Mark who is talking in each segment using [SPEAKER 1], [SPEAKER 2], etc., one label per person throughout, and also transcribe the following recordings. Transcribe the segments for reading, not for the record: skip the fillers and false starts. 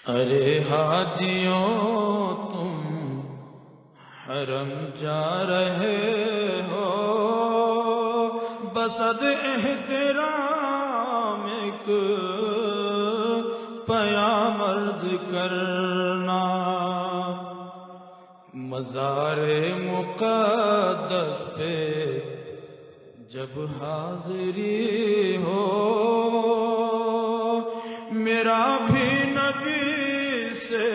[SPEAKER 1] ارے حاجیوں تم حرم جا رہے ہو، بصد احترام ایک پیام عرض کرنا، مزار مقدس پہ جب حاضری ہو، میرا بھی نبی سے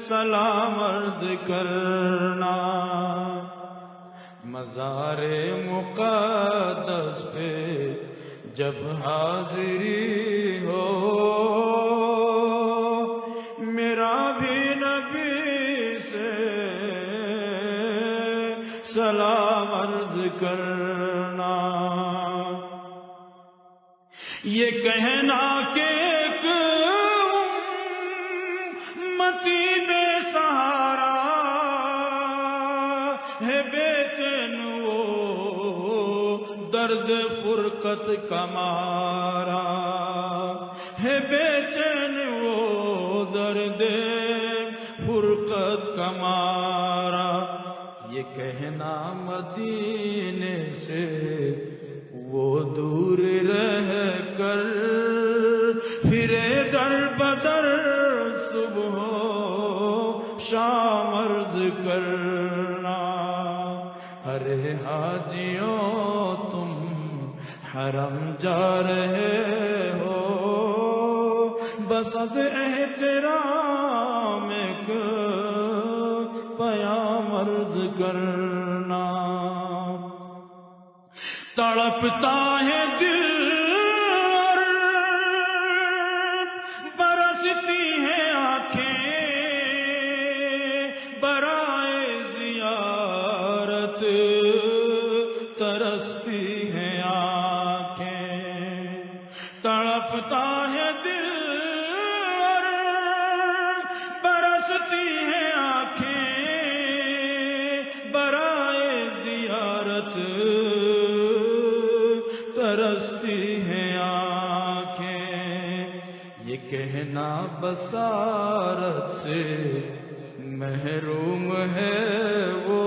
[SPEAKER 1] سلام عرض کرنا، مزار مقدس پہ جب حاضری ہو، میرا بھی نبی سے سلام عرض کرنا۔ یہ کہنا کہ ایک امتی بے سہارا ہے، بے چین وہ درد فرقت کا مارا ہے، بے چین وہ درد فرقت کا مارا، یہ کہنا مدینے سے وہ دور رہ کر پھرے در بدر صبح شام عرض کرنا۔ ارے حاجیوں تم حرم جا رہے ہو، بصد احترام ایک پیام عرض کرنا، تڑپتا ہے دل اور برستی ہیں آنکھیں، برائے زیارت ترستی ہیں آنکھیں، تڑپتا ہے دل اور برستی ہیں آنکھیں، برائے زیارت ترستی ہیں آنکھیں، یہ کہنا بصارت سے محروم ہے وہ،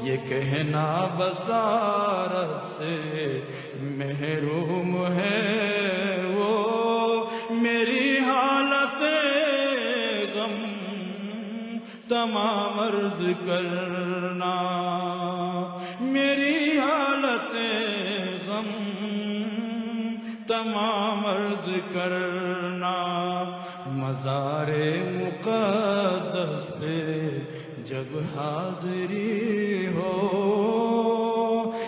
[SPEAKER 1] یہ کہنا بصارت سے محروم ہے وہ، میری حالت غم تمام عرض کرنا، میری حالت غم تمام عرض کرنا، مزار مقدس پہ جب حاضری ہو،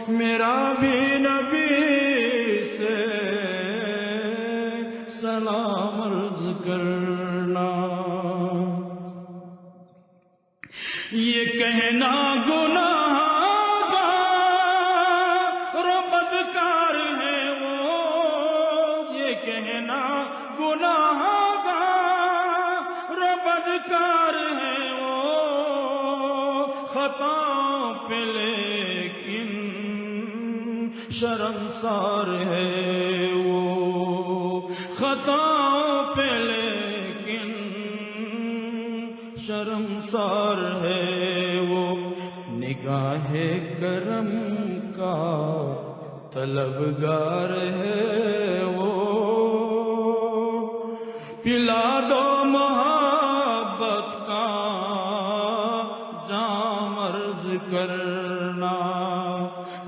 [SPEAKER 1] میرا بھی نبی سے سلام عرض کرنا۔ یہ کہنا گناہ گار و بدکار ہے وہ، یہ کہنا گناہ گار و بدکار ہے وہ، خطا پہ لیکن شرمسار ہے وہ، خطا پہ لیکن شرمسار ہے وہ، نگاہ کرم کا طلبگار ہے وہ، پلا دو محبت کا جام عرض کرنا،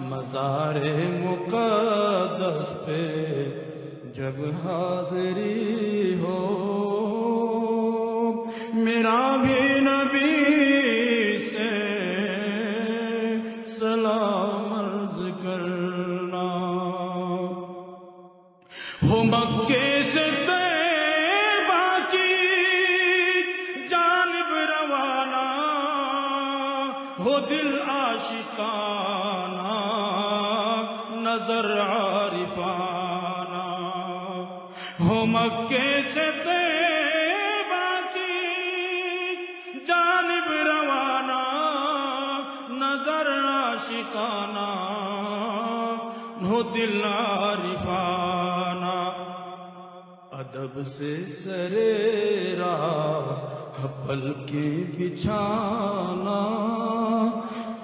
[SPEAKER 1] مزار مقدس پہ جب حاضری ہو، میرا بھی نبی سے سلام عرض کرنا، ہو مکے سے طیبہ کی جانب روانہ، ہو دل عاشقانہ نظر عارفانہ، ہو مکے سے طیبہ کی جانب روانہ، نظر عاشقانہ ہو دل عارفانہ، ادب سے سرے راہ پلکیں بچھانا،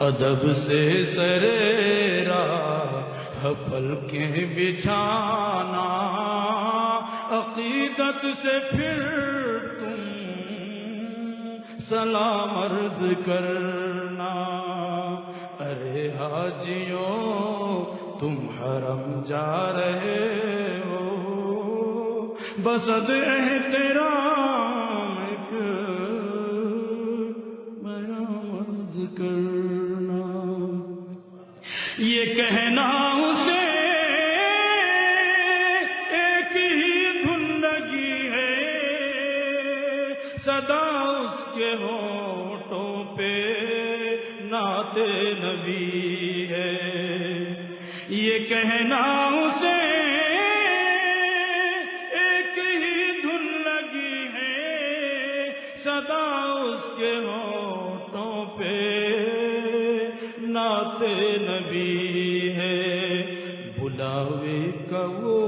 [SPEAKER 1] ادب سے سرے راہ پلکیں بچھانا، عقیدت سے پھر تم سلام عرض کرنا۔ ارے حاجیوں تم حرم جا رہے ہو، بسد احترام ایک بیان عرض کرنا۔ یہ کہنا اسے ایک ہی دھن لگی ہے، صدا اس کے ہونٹوں پہ نعت نبی ہے۔ یہ کہنا اسے ایک ہی دھن لگی ہے، صدا اس کے ہونٹوں پہ نعت نبی ہے۔ بلاوے کا وہ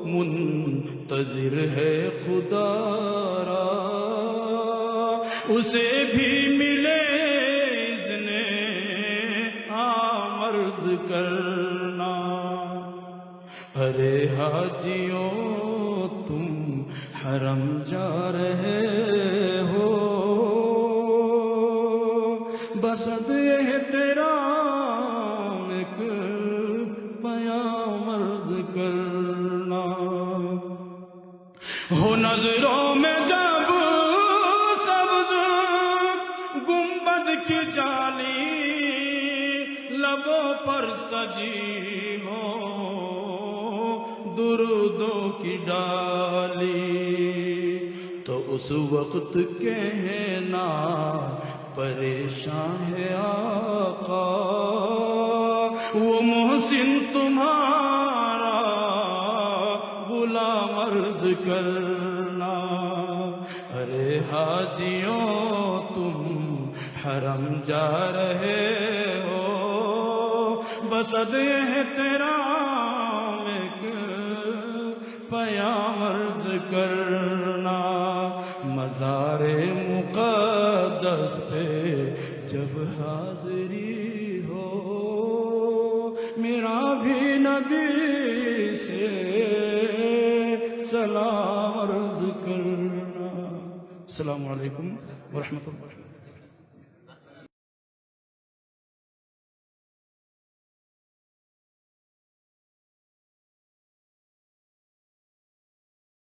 [SPEAKER 1] منتظر ہے خدا را، اسے بھی ملے اذن عام عرض کرنا۔ ارے حاجیوں تم حرم جا رہے ہو، بسد احترام ایک پیام عرض کرنا۔ ہو نظروں میں جب سبز گنبد کی جالی، لبوں پر سجی ہو درودوں کی ڈالی، تو اس وقت کہنا پریشان ہے آقا، وہ محسن تمہارا غلام عرض کرنا۔ ارے حاجیوں تم حرم جا رہے ہو، بسد احترام ایک پیام عرض کرنا۔ مزار مقدس پہ جب حاضری ہو، میرا بھی نبی سے سلام عرض کرنا۔ السلام علیکم ورحمۃ اللہ۔